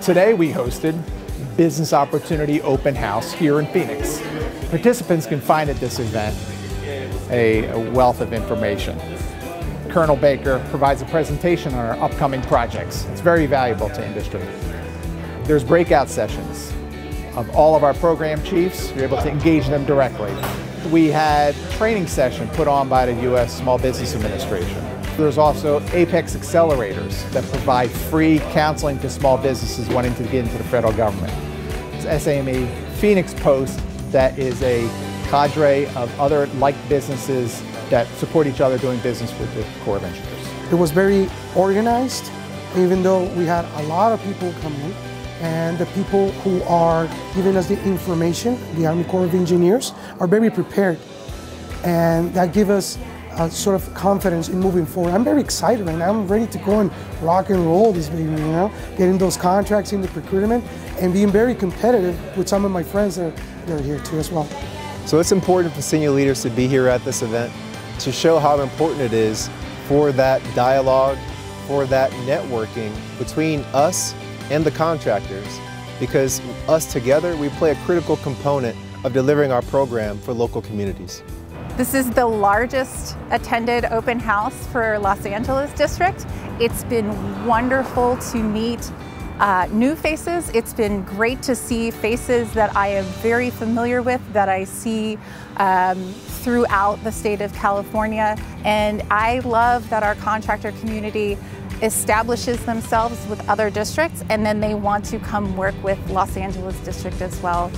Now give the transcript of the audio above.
Today we hosted Business Opportunity Open House here in Phoenix. Participants can find at this event a wealth of information. Colonel Baker provides a presentation on our upcoming projects. It's very valuable to industry. There's breakout sessions of all of our program chiefs. You're able to engage them directly. We had a training session put on by the U.S. Small Business Administration. There's also Apex accelerators that provide free counseling to small businesses wanting to get into the federal government. It's SAME Phoenix Post that is a cadre of other like businesses that support each other doing business with the Corps of Engineers. It was very organized, even though we had a lot of people come in. And the people who are giving us the information, the Army Corps of Engineers, are very prepared. And that gives us a sort of confidence in moving forward. I'm very excited right now. I'm ready to go and rock and roll this baby, getting those contracts in the procurement and being very competitive with some of my friends that are here too as well. So it's important for senior leaders to be here at this event to show how important it is for that dialogue, for that networking between us and the contractors, because us together, we play a critical component of delivering our program for local communities. This is the largest attended open house for Los Angeles District. It's been wonderful to meet new faces. It's been great to see faces that I am very familiar with, that I see throughout the state of California. And I love that our contractor community establishes themselves with other districts, and then they want to come work with Los Angeles District as well.